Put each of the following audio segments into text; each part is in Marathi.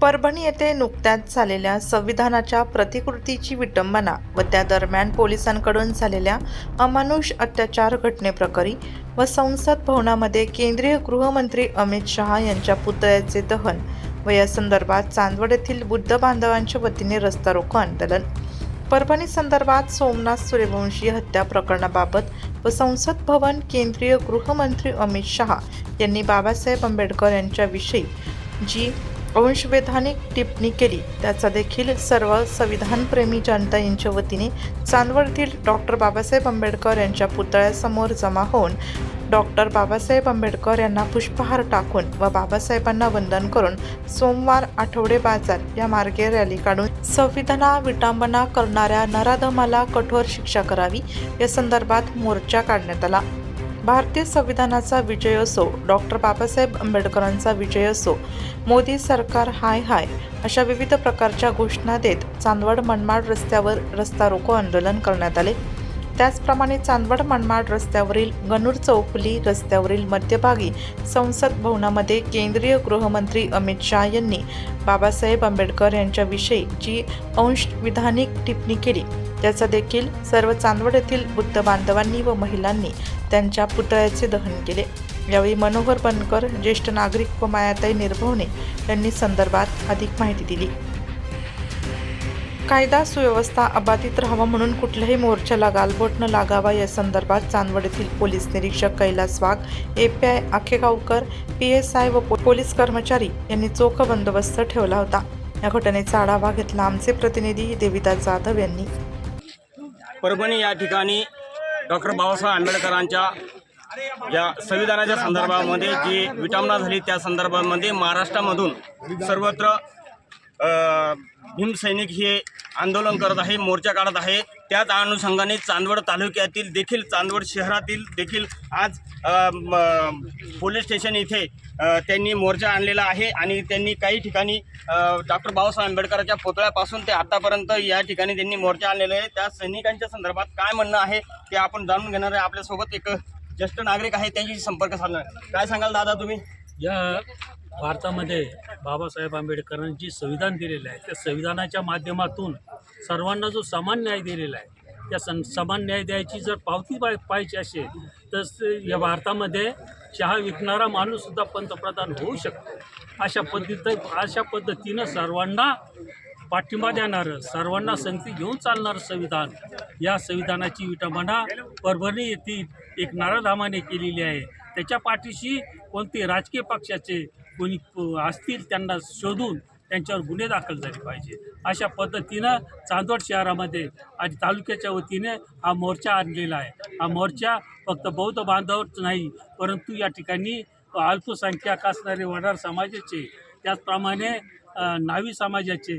परभणी येथे नुकत्याच झालेल्या संविधानाच्या प्रतिकृतीची विटंबना व त्या दरम्यान पोलिसांकडून झालेल्या अमानुष अत्याचार घटनेप्रकरणी व संसद भवनामध्ये केंद्रीय गृहमंत्री अमित शहा यांच्या पुतळ्याचे दहन व या संदर्भात चांदवड येथील बुद्ध बांधवांच्या वतीने रस्ता रोको आंदोलन। परभणी संदर्भात सोमनाथ सूर्यवंशी हत्या प्रकरणाबाबत व संसद भवन केंद्रीय गृहमंत्री अमित शहा यांनी बाबासाहेब आंबेडकर यांच्याविषयी जी अंशवैधानिक टिप्पणी केली त्याचा देखील सर्व संविधानप्रेमी जनता यांच्या वतीने चांदवडतील डॉक्टर बाबासाहेब आंबेडकर यांच्या पुतळ्यासमोर जमा होऊन डॉक्टर बाबासाहेब आंबेडकर यांना पुष्पहार टाकून व बाबासाहेबांना वंदन करून सोमवार आठवडे बाजार या मार्गे रॅली काढून संविधाना विटंबना करणाऱ्या नराधमाला कठोर शिक्षा करावी या संदर्भात मोर्चा काढण्यात आला। भारतीय संविधानाचा विजय असो, डॉक्टर बाबासाहेब आंबेडकरांचा विजय असो, मोदी सरकार हाय हाय अशा विविध प्रकारच्या घोषणा देत चांदवड मनमाड रस्त्यावर रस्ता रोको आंदोलन करण्यात आले। त्याचप्रमाणे चांदवड मनमाड रस्त्यावरील गणूर चौफुली रस्त्यावरील मध्यभागी संसद भवनामध्ये केंद्रीय गृहमंत्री अमित शहा यांनी बाबासाहेब आंबेडकर यांच्याविषयी जी अंशविधानिक टिप्पणी केली त्याचा देखील सर्व चांदवड येथील बुद्ध बांधवांनी व महिलांनी त्यांच्या पुतळ्याचे दहन केले। यावेळी मनोहर बनकर, ज्येष्ठ नागरिक व मायाताई निर्भवने यांनी संदर्भात अधिक माहिती दिली। कायदा सुव्यवस्था अबाधित राहावा म्हणून कुठल्याही मोर्चाला गालबोट न लागावा या संदर्भात चांदवड येथील पोलीस निरीक्षक कैलास वाघ, एपीआय आखेगावकर, पीएसआय व पोलीस कर्मचारी यांनी चोख बंदोबस्त ठेवला होता। या घटनेचा आढावा घेतला आमचे प्रतिनिधी देविदास जाधव यांनी। परभणी या ठिकाणी डॉक्टर बाबासाहेब आंबेडकरांच्या या संविधानाच्या संदर्भामध्ये जी विटंबना झाली त्या संदर्भामध्ये महाराष्ट्रामधून सर्वत्र भीमसैनिक हे आंदोलन करत आहे, मोर्चा काढत आहे। त्याच अनुषंगाने चांदवड तालुक्यातील देखील चांदवड शहरातील देखील आज पोलीस स्टेशन इथे त्यांनी मोर्चा आणलेला आहे आणि त्यांनी काही ठिकाणी डॉक्टर बाबासाहेब आंबेडकरांच्या पुतळ्यापासून ते आतापर्यंत या ठिकाणी त्यांनी मोर्चा आणलेला आहे। त्या सैनिकांच्या संदर्भात काय म्हणणं आहे ते आपण जाणून घेणार आहे। आपल्यासोबत एक ज्येष्ठ नागरिक आहे, त्यांच्याशी संपर्क साधणार। काय सांगाल दादा तुम्ही? या भारतामध्ये बाबासाहेब आंबेडकरांनी जी संविधान दिलेलं आहे त्या संविधानाच्या माध्यमातून सर्वांना जो समान न्याय दिलेला आहे त्या समान न्याय द्यायची जर पावती पाहिजे असेल तर या भारतामध्ये चहा विकणारा माणूससुद्धा पंतप्रधान होऊ शकतो। अशा पद्धतीनं सर्वांना पाठिंबा देणारं, सर्वांना संगती घेऊन चालणारं संविधान, या संविधानाची विटंबना परभणी येथील एक नराधमाने केलेली आहे। त्याच्या पाठीशी कोणते राजकीय पक्षाचे कोणी असतील त्यांना शोधून त्यांच्यावर गुन्हे दाखल झाले पाहिजे। अशा पद्धतीनं चांदवड शहरामध्ये आणि तालुक्याच्या वतीने हा मोर्चा आणलेला आहे। हा मोर्चा फक्त बौद्ध बांधवच नाही परंतु या ठिकाणी अल्पसंख्याक असणारे वडार समाजाचे, त्याचप्रमाणे नावी समाजाचे,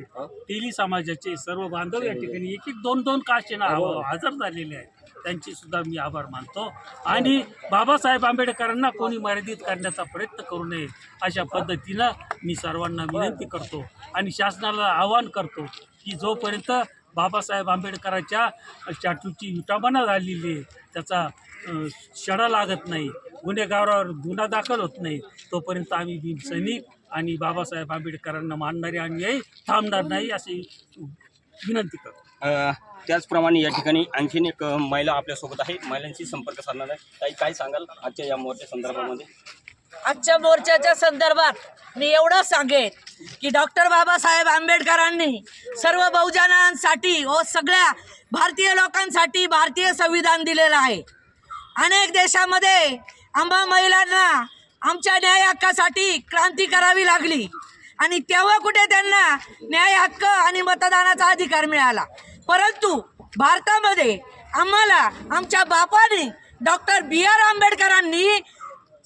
तेली समाजाचे सर्व बांधव या ठिकाणी एक एक दोन काशेनं हजर झालेले आहेत। त्यांची सुद्धा मी आभार मानतो आणि बाबासाहेब आंबेडकरांना कोणी मर्यादित करण्याचा प्रयत्न करू नये अशा पद्धतीनं मी सर्वांना विनंती करतो आणि शासनाला आवाहन करतो की जोपर्यंत बाबासाहेब आंबेडकरांच्या स्टॅच्यूची विटंबना झालेली आहे, त्याचा छडा लागत नाही, गुन्हेगारावर गुन्हा दाखल होत नाही, तोपर्यंत आम्ही भीमसैनिक आणि बाबासाहेब आंबेडकरांना मानणारे अन्यायी थांबणार नाही अशी विनंती करतो। त्याचप्रमाणे या ठिकाणी आणखीन एक महिला आपल्यासोबत आहे, महिलांशी संपर्क साधणार आहे। ताई, काय सांगाल आजच्या या मोर्चा संदर्भामध्ये? आजच्या मोर्चाच्या संदर्भात मी एवढं सांगेन की डॉक्टर बाबासाहेब आंबेडकरांनी सर्व बहुजनांसाठी व सगळ्या भारतीय लोकांसाठी भारतीय संविधान दिलेलं आहे। अनेक देशामध्ये आम्हा महिलांना आमच्या न्याय हक्कासाठी क्रांती करावी लागली आणि तेव्हा कुठे त्यांना न्याय हक्क आणि मतदानाचा अधिकार मिळाला, परंतु भारतामध्ये आम्हाला आमच्या बापाने डॉक्टर BR आंबेडकरांनी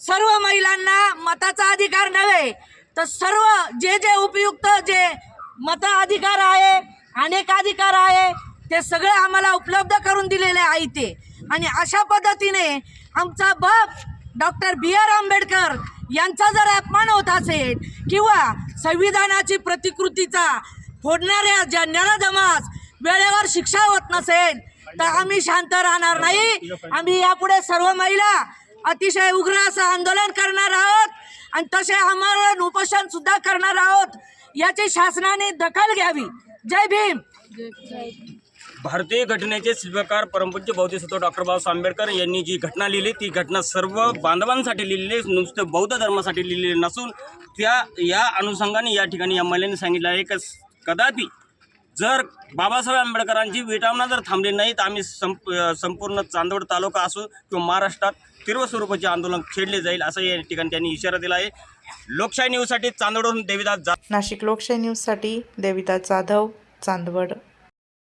सर्व महिलांना मताचा अधिकार नव्हे तर सर्व जे उपयुक्त जे मताधिकार आहे, अनेक अधिकार आहे ते सगळे आम्हाला उपलब्ध करून दिलेले आहे ते। आणि अशा पद्धतीने आमचा बाप डॉक्टर BR आंबेडकर यांचा जर अपमान होत असेल किंवा संविधानाची प्रतिकृतीचा फोडणाऱ्या ज्या नराधमास वेळेवर शिक्षा होत नसेल तर आम्ही शांत राहणार नाही। आम्ही यापुढे सर्व महिला अतिशय उग्र असं आंदोलन करणार आहोत आणि तसे आमरण उपोषण सुद्धा करणार आहोत. याची शासनाने दखल घ्यावी. जय भीम. भारतीय घटनेचे शिल्पकार परमपूज्य बौद्धसत्व डॉक्टर बाबासाहेब आंबेडकर यांनी जी घटना लिहिली ती घटना सर्व बांधवांसाठी लिहिलेली, नुसतं बौद्ध धर्मासाठी लिहिलेली नसून या अनुषंगाने या ठिकाणी MLA ने सांगितलं आहे की कदापि जर बाबासाहेब आंबेडकरांची विटावना जर थांबली नाही तर आम्ही संपूर्ण चांदवड तालुका असो किंवा महाराष्ट्रात तीव्र स्वरूपाचे आंदोलन छेडले जाईल असं या ठिकाणी त्यांनी इशारा दिला आहे. लोकशाही न्यूजसाठी चांदवडहून देविदास नाशिक लोकशाही न्यूजसाठी देविदास जाधव, चांदवड.